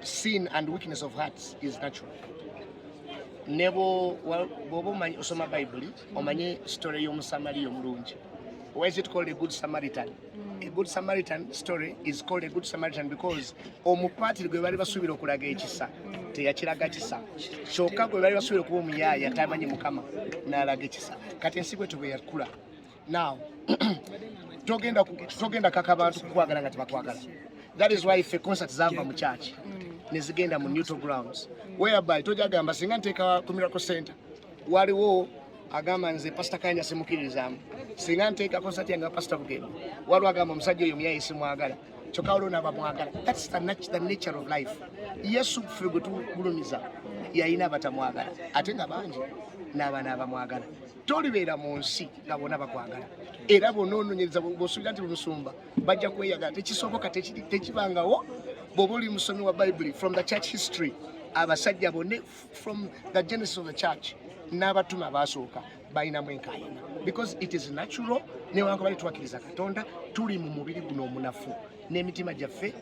sin and weakness of hearts is natural. Nebo bobo manyi osoma Bible omanye story y'omusamali omulungi. Why is it called a good Samaritan? A good Samaritan story is called a good Samaritan because omupatiri gwe bali basubira okulaga ekisa teyakiraga kisa kyokka gwe bali basubira okuba omuyaya tamanyi mukama n'alaga ekisa kati ensi bwetu bwe yakula. Now togenda kaka abantu kukwagala nga tebakwagala. That is why if a concert zava mu church nezigenda mu neutral grounds whereby tojagamba singa nteeka ku Miracle Center waliwo agamba nze Pastor Kanja simukirizamu singa nteeka concert yange Pastor Bugendo waliwo agamba omusajja oyo muyayi simwagala kyokka waliwo n'abamwagala. That's the nature of life. Yesu ffe gwe tugulumiza yalina abatamwagala ate nga bangi n'abaana abamwagala. Tolibeera mu nsi nga bonna bakwagala era bonoonyereza bw'osuubira nti Musumba bajja kweyagala tekisoboka tekibangawo. Bw'oba oli musomi wa Bible from the church history abasajja bonna from the genesis of the church n'abatuma baasooka balinamu enkaayana because it is natural. Newankubadde twakkiriza Katonda tuli mu mubiri guno omunafu n'emitima gyaffe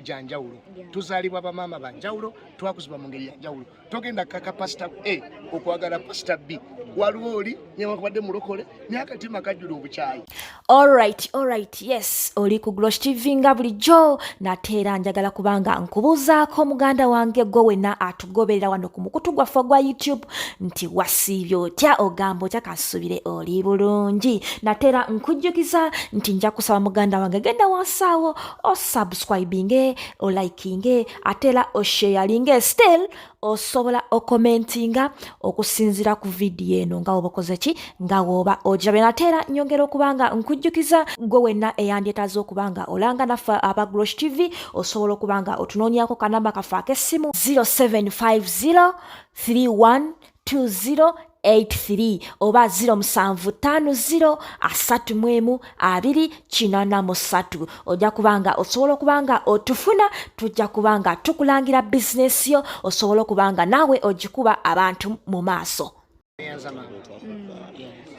gya njawulo. Tuzaalibwa bamaama ba njawulo twakuzibwa mu ngeri ya njawulo. Togenda kaka Pastor A okwagala Pastor B waliwo oli newankubadde mulokole naye akatima kajjula obukyayi. Alright, yes, oli ku Glosh TV nga bulijjo nateera njagala kubanga nkubuuzaako muganda wange gwe wenna atugoberera wano ku mukutu gwaffe gwa YouTube nti wasiibye otya ogamba otya kasubire oli bulungi. Nateera nkujjukiza nti nja kusaba muganda wange genda wansaawo osubscribinge olikinge ateera osharinge still osobola okomentinga okusinzira ku video eno nga woba okoze ki nga woba ojabe. Nateera nyongera okubanga nkujjukiza gwe wenna eyandyetaaza okubanga olanga naffe aba Glosh TV osobola okubanga otunoonyako kanamba kaffe ak'essimu 0750312083 oba 0750312083 ojja kubanga osobola okubanga otufuna tujja kubanga tukulangira bizinesi yo osobola okubanga naawe ogikuba abantu mu maaso.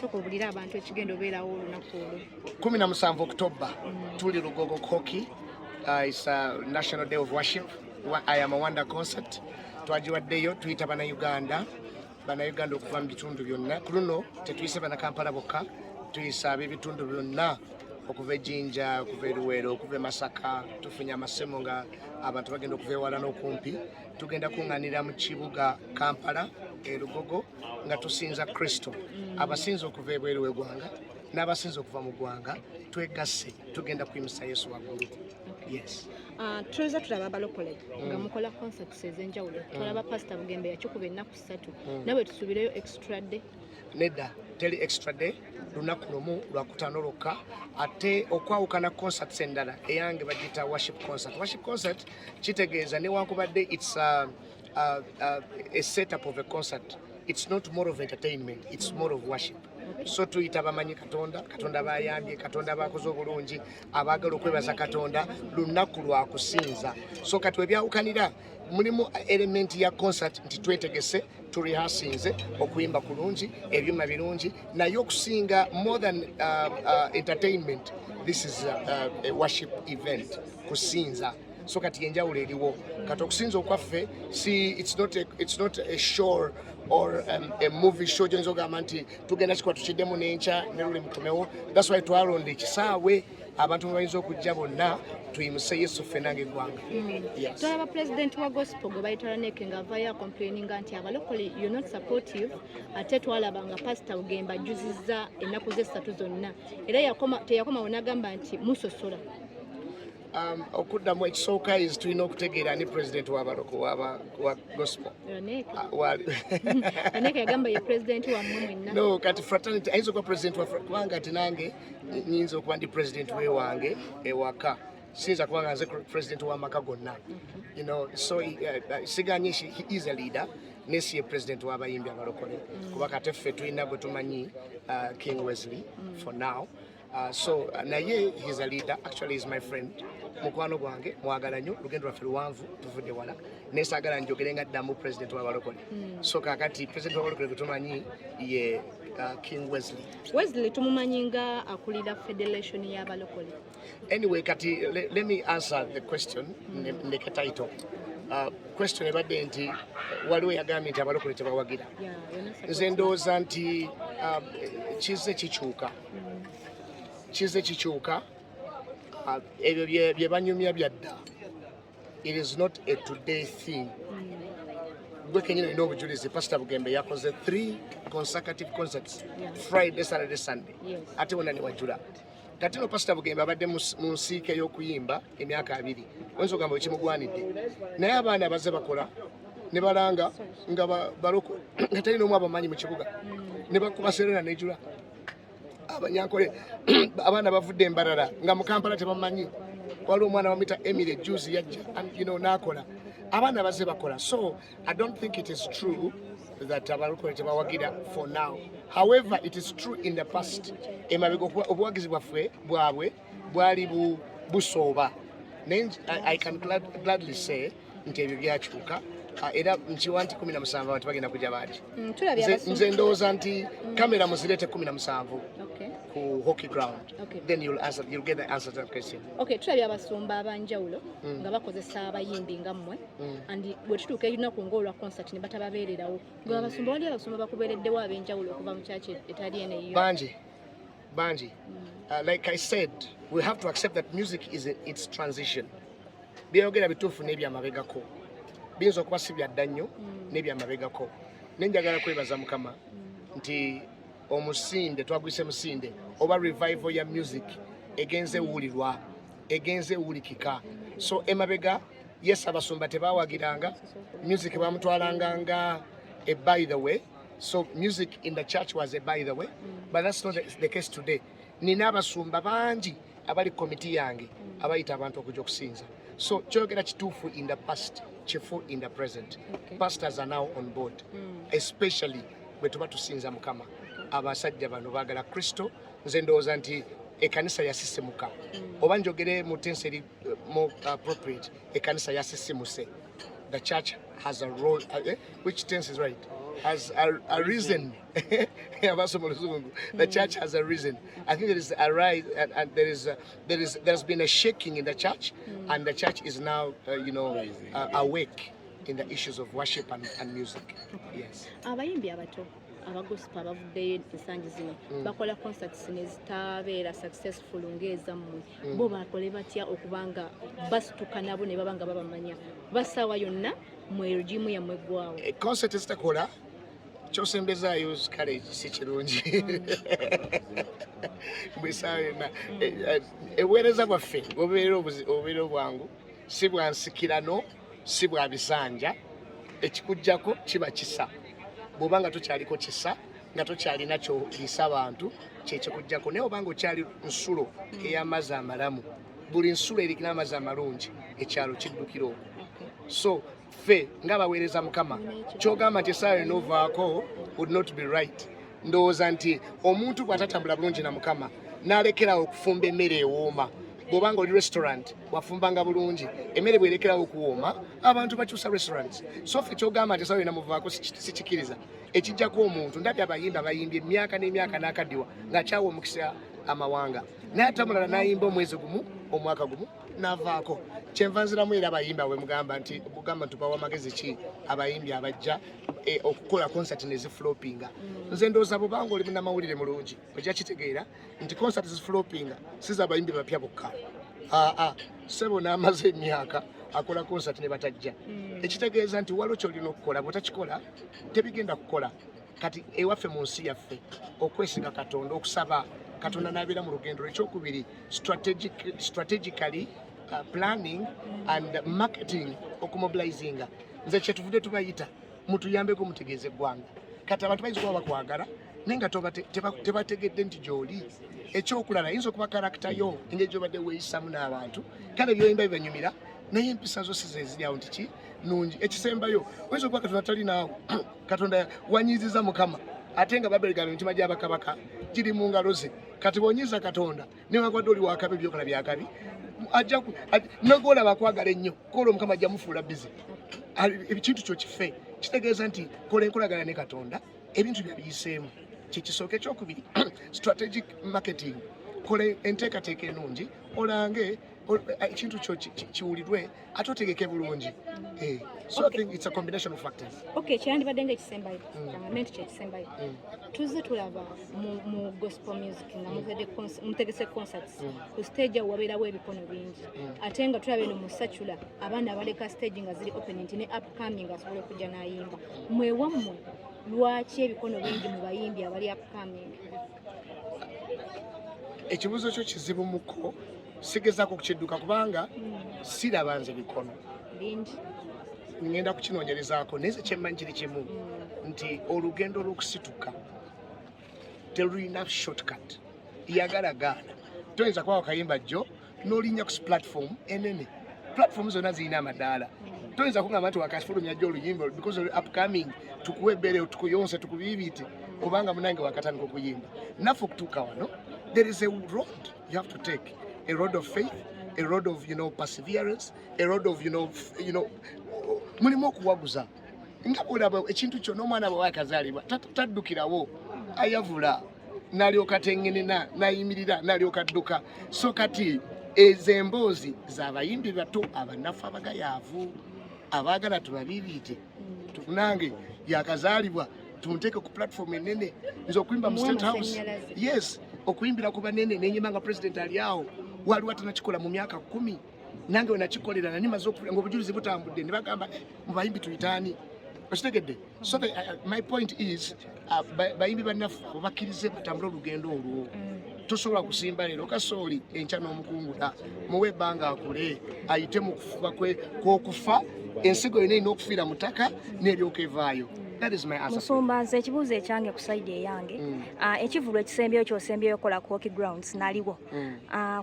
Tukubulira abantu ekigendo obeerawo olunaku olwo 17 October tuli Lugogo Koki. It's a National Day of Worship. I am a wonder concert. Twagiwaddeyo tuyita Bannayuganda okuva mu bitundu byonna. Ku luno tetuyise Bannakampala bokka, tuyisa ab'ebitundu byonna okuva e Jinja, okuva e Luweero, okuva e Masaka, tufunye amasemo nga abantu bagenda okuva ewala n'okumpi. Tugenda kuŋŋaanira mu kibuga Kampala e Lugogo nga tusinza Kristo. Abasinza okuva ebweru w'eggwanga n'abasinza okuva mu ggwanga twegasse tugenda kuyimusa Yesu waggulu. Yes. Tuza tulaba abalokole nga mukola concerts ez'enjawulo. Tulaba Pastor Bugembe yakikuba ennaku 3 nawe tusubireyo extra day. Nedda teri extra day lunaku lumu lwakutaano lwokka ate okwawukana concerts endala eyange bagiyita worship concert. Worship concert kitegeeza newankubadde it's a setup of a concert. It's not more of entertainment, it's more of worship. So tuyita bamanyi Katonda bayambye, Katonda bakoze obulungi, abaagala okwebaza Katonda lunaku lwa kusinza. So kati webyawukanira mulimu element ya concert nti twetegese turehearsinze okuyimba kulungi ebyuma birungi naye okusinga more than entertainment. This is a worship event kusinza. So kati enjawulo eriwo kati okusinza okwaffe it's not a show or a movie show jonzo gamba nti tugenda kikwatu kiddemu n'enkya ne luli mukomewo. That's why twalonda ekisaawe abantu bayinza okujja bonna tuyimuse Yesu ffe nange eggwanga. Yes. Tulaba president wa gospel gwe bayitala Neke nga avaayo complaining nti abalokole you're not supportive ate twalaba nga Pastor Bugembe ajjuzizza ennaku ze 3 zonna era teyakoma wonagamba nti musosola. Okuddamu ekisooka is tulina okutegeera ni president w'abaloko wa gospel. Neke yagamba ye president wa mmwe mwenna. No, kati fraternity ayinza okuba president wa kubanga ati nange nyinza okuba ndi president wewange ewaka. Sinza kubanga nze president w'amaka gonna. You know, so siganye he is a leader. Nesi ye president w'abayimbi abalokole. Kuba kati ffe tulina gwe tumanyi King Wesley for now. So naye he's a leader, actually he's my friend. Mukwano gwange mwagala nnyo lugendo lwaffe luwanvu tuvudde wala nesaagala njogere nga ddamu president w'abalokole. So kakati president w'abalokole gwe tumanyi ye King Wesley tumumanyi nga akulira federation y'abalokole. Anyway, kati let me answer the question. Ndeke title. question ebadde nti waliwo yagambye nti abalokole tebawagira. Nze ndowooza nti kizze kikyuka ebyo bye banyumya byadda. It is not a today thing. Gwe kenyini olina obujulizi Pastor Bugembe yakoze 3 consecutive concerts, Friday, Saturday, Sunday. Ate wonna ne wajula. Kati no Pastor Bugembe abadde mu nsiike y'okuyimba emyaka 2. Oyinza okugamba ekimugwanidde. Naye abaana bazze bakola ne balanga nga baloko nga talina omu abamanyi mu kibuga. Ne bakuba Serena nejula. Abanyankole abaana bavudde embalala nga mu Kampala tebamanyi. Waliwo omwana bamuyita Emile Juice yajja n'akola. Abaana bazze bakola. So I don't think it is true that abalokole tebawagira for now. However, it is true in the past. Emabega obuwagizi bwaffe bwabwe bwali busooba. I can gladly say nti ebyo byakyuka. Era nkiwa nti 17 abantu bagenda kujja baati. Nze ndowooza nti kamera muzirete 17 ku hockey ground. Then you'll get the answer to that question. Okay, tulabye abasumba abanjawulo nga bakozesa abayimbi nga mmwe and bwe tutuuka elunaku ng'olwa concert ne batababeererawo. Gwe abasumba wali abasumba bakubeereddewo ab'enjawulo okuva mu kyaki etali eno eyo. Banji. Like I said, we have to accept that music is its transition. Byogera bituufu n'ebyamabegako. Biyinza okuba si byadda nnyo n'ebyamabegako. Nenjagala kwebaza Mukama nti omusinde twagwise musinde oba revival ya music egenze wulirwa egenze wulikika. So Emabega, yes, abasumba tebawagiranga music bamutwalanga nga a by the way. So music in the church was a by the way, but that's not the case today. Nina abasumba bangi abali committee yange abayita abantu okujja okusinza. So kyogera kituufu in the past, chifu in the present. Pastors are now on board, especially bwe tuba tusinza Mukama. Abasajja bano baagala Kristo. Nze ndowooza nti ekanisa yasisemuka. Oba njogere mu tense eri more appropriate, ekanisa yasisemuse. The church has a role, which tense is right? Has a reason. The church has a reason. I think there is a rise, and there's been a shaking in the church, and the church is now, awake in the issues of worship and music. Yes. Abayimbi abato abagospa abavuddeyo ensangi zino bakola concerts nezitabeera successful ng'ezammwe bo bakole batya okubanga basituka nabo ne babanga babamanya basawa yonna mu regimu yammwe gwawo. Concert ezitakola kyosembezaayo kale si kirungi. Bwesawa yonna ebuweereza bwaffe obubeera obwangu si bwansikirano si bwa bisanja ekikujjako kiba kisa. Bw'obanga tokyaliko kisa nga tokyalina kyoliisa abantu kyekikujjako. Naye obanga okyali nsulo ey'amazzi amalamu, buli nsulo erikina amazzi amalungi ekyalo kiddukira okwo. So ffe ng'abaweereza Mukama kyogamba nti essaawa enovaako would not be right. Ndowooza nti omuntu bw'atatambula bulungi na Mukama n'alekerawo okufumba emmere ewooma. Bw'obanga oli restaurant wafumbanga bulungi emmere bw'erekerawo okuwooma abantu bakyusa restaurants. So ffe kyogamba nti essaawa enamuvaako sikikiriza. Ekijjako omuntu ndabye abayimbi abayimbye emyaka n'emyaka n'akaddiwa ng'akyawa omukisa amawanga. Naye atambulala n'ayimba omwezi gumu omwaka gumu n'avaako. Kyenva nziramu era abayimbi abwe mugamba nti tubawa amagezi ki abayimbi abajja okukola concert neziflopinga. Nze ndowooza bw'obanga oli munnamawulire mulungi ojja kitegeera nti concert ziflopinga si z'abayimbi bapya bokka. Ssebo n'amaze emyaka akola concert ne batajja. Ekitegeeza nti waliwo ky'olina okukola bw'otakikola tebigenda kukola. Kati ewaffe mu nsi yaffe okwesiga Katonda okusaba Katonda n'abeera mu lugendo. Ekyokubiri strategically planning and marketing okumobilizinga. Nze kyetuvudde tubayita mutuyambeko mutegeeze eggwanga. Kati abantu bayinza kuba bakwagala naye nga tebategedde nti gy'oli. Ekyokulala yinza okuba karakita yo engeri gy'obadde weeyisamu n'abantu kale byoyimba bibanyumira naye empisa zo si zeziryawo nti ki nungi. Ekisembayo oyinza okuba Katonda tali naawe Katonda wanyiiziza Mukama ate nga baberegana emitima gy'abakabaka giri mu ngalo ze. Kati bw'onyiiza Katonda newankubadde oli wakabi ebyokola byakabi ajja nogolaba akwagala ennyo kola Omukama ajja mufuula bizi. Ekintu kyo kife kitegeeza nti kola enkolagana ne Katonda ebintu byabiyiseemu. Kyekisooka ekyokubiri strategic marketing. Kola enteekateeka ennungi olange ekintu kyo kiwulirwe ate otegeke bulungi. So I think it's a combination of factors. Okay, kyandibadde nga ekisembayo kyangamente kyekisembayo tuzze tulaba mu gospel music nga mutegese concerts ku stage awo wabeerawo ebikono bingi ate nga tulaba eno mu Sachula abaana abaleka stage nga ziri open nti ne upcoming asobole okujja n'ayimba mwewammwe lwaki ebikono bingi mu bayimbi abali upcoming? Ekibuuzo kyo kizibu muko sigezaako kukidduka kubanga siraba nze bikono bingi ngenda kukinoonyerezaako naye kyemmanyi kiri kimu nti olugendo olw'okusituka terulina shortcut yagalagaana toyinza kuba wakayimba jjo n'olinnya ku platform enene. Platform zonna zirina amadaala toyinza kugamba nti wakafulumya jjo oluyimba because of upcoming tukuwe ebbere tukuyonse tukubiibite kubanga munange wakatandika okuyimba. Naffe okutuuka wano there is a road you have to take, a road of faith, a road of perseverance, a road of mulimu okuwaguza nga bwolaba ekintu kyonna omwana bwe wakazaalibwa taddukirawo ayavula n'alyoka tengenena n'ayimirira n'alyoka adduka. So kati ezo emboozi z'abayimbi bato abanafu abagayaavu abaagala tubabiibite tunange yakazaalibwa tumuteeke ku platform enene nze okuyimba mu State House, yes, okuyimbira ku banene nenyima nga president ali awo waliwo atanakikola mu myaka 10 nange wenakikolera nani maze nga obujulizi butambudde ne bagamba mu bayimbi tuyitaani okitegedde. So my point is bayimbi bannaffe bakkirize batambula olugendo olwo tosobola kusimba leero kasooli enkya n'omukungula muwe ebbanga akule ayite mu kufuba kw'okufa ensigo yonna erina okufiira mu ttaka n'eryoka evaayo. That is my answer. Basumba nze ekibuuzo ekyange ku side eyange ekivulu ekisembyeyo kyosembyeyo kola ku hockey grounds naliwo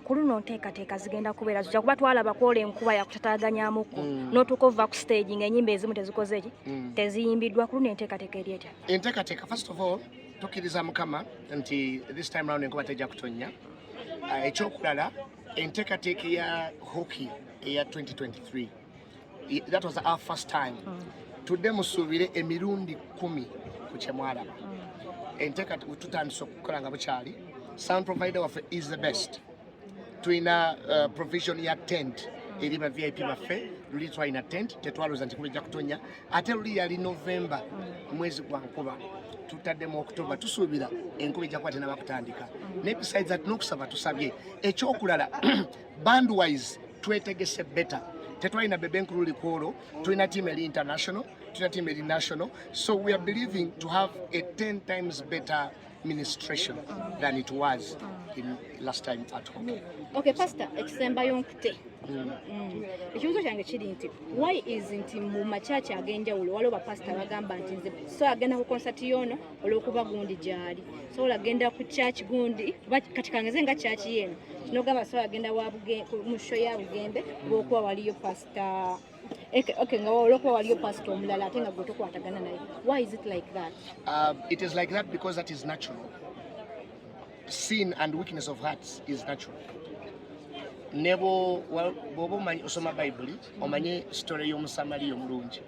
ku luno nteekateeka zigenda kubeera zijja kuba twalaba kwola enkuba yakutataaganyaamuku n'otuuka ova ku stage ng'ennyimba ezimu tezikoze ki teziyimbiddwa ku luno enteekateeka eri etya? Enteekateeka first of all tukkiriza Mukama nti this time round enkuba tejja kutonnya. Ekyokulala enteekateeka eya hockey eya 2023 that was our first time. Tudde musuubire emirundi 10 ku kyemwalaba. Enteeka tutandise okukola nga bukyali. Sound provider waffe is the best. Twina provision ya tent eri ba VIP baffe luli twalina tent tetwaluza nti kubijja kutonya ate luli yali November mwezi gwa nkuba tutadde mu October tusuubira enkuba ejja kuba tennabakutandika. Ne besides that n'okusaba tusabye ekyokulala bandwise twetegese better. Tetwalina bebe enkulu likwolo, tulina team eri international, tulina team eri national, so we are believing to have a 10 times better ministration than it was in last time at home. Okay, Pastor, ekisembayo nkute. Ekibuuzo kyange kiri nti why isn't mu machachi ag'enjawulo waliwo bapasita bagamba nti nze so agenda ku concert yono olw'okuba gundi gyali so agenda ku church gundi kati kange nga church yeno kinogamba so agenda mu show ya Bugembe bw'okuba waliyo pastor okay nga olw'okuba waliyo pastor omulala ate nga gwe tokwatagana naye. Why is it like that? It is like that because that is natural. Sin and weakness of hearts is natural. Nebo bobo osoma Bible omanye story y'omusamaliya omulungi.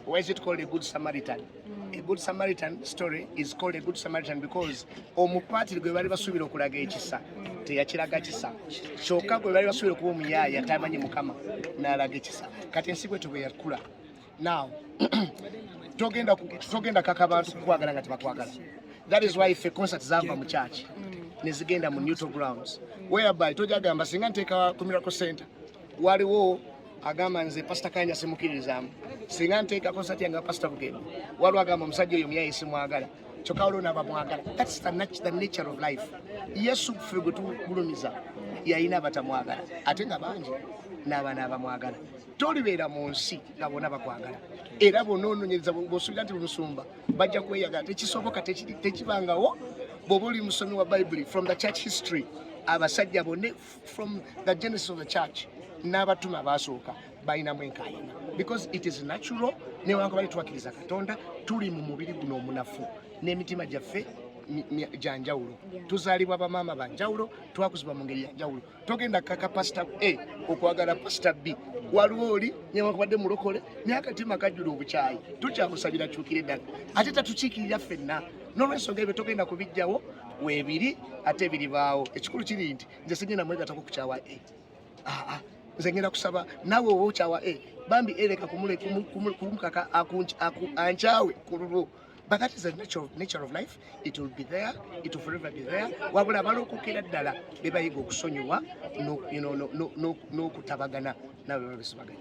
Why is it called a good Samaritan? A good Samaritan story is called a good Samaritan because omupatiri gwe bali basuubira okulaga ekisa teyakiraga kisa kyokka gwe bali basuubira okuba omuyaaya tamanyi Mukama n'alaga ekisa. Kati ensi bwetu bwe yakula now togenda kaka abantu kukwagala nga tebakwagala. That is why ife concert zava mu church nezigenda mu neutral grounds whereby tojagamba singa nteeka ku Miracle Center waliwo agamba nze Pastor Kanja simukirizamu singa nteeka concert yange Pastor Bugembe waliwo agamba omusajja oyo muyayi simwagala kyokka waliwo n'abamwagala. That's the nature of life. Yesu ffe gwe tugulumiza yalina abatamwagala ate nga bangi n'abaana abamwagala. Tolibeera mu nsi nga bonna bakwagala era bonoonyereza bw'osuubira nti Musumba bajja kweyagala tekisoboka tekibangawo. Bw'oba oli musomi wa Bible from the church history abasajja bonna from the genesis of the church n'abatuma baasooka balinamu enkaayana because it is natural. Newankubadde twakkiriza Katonda tuli mu mubiri guno omunafu n'emitima gyaffe gya njawulo. Tuzaalibwa bamaama ba njawulo twakuzibwa mu ngeri ya njawulo. Togenda kaka Pastor A okwagala Pastor B waliwo oli newankubadde mulokole naye akatima kajjula obukyayi tukyakusabira kyukire ddala ate tatukiikirira ffenna. N'olwensonga ebyo togenda kubijjawo weebiri ate ebiribaawo. Ekikulu kiri nti nze sigenda mwegatako ku kyawa nze ngenda kusaba nawe wochawa bambi eleka kumukaka anchawe kululu. But that is the nature of life. It will be there. It will forever be there. Wabula balokukira ddala bebayiga okusonyiwa no kutabagana nawe babisibaganya.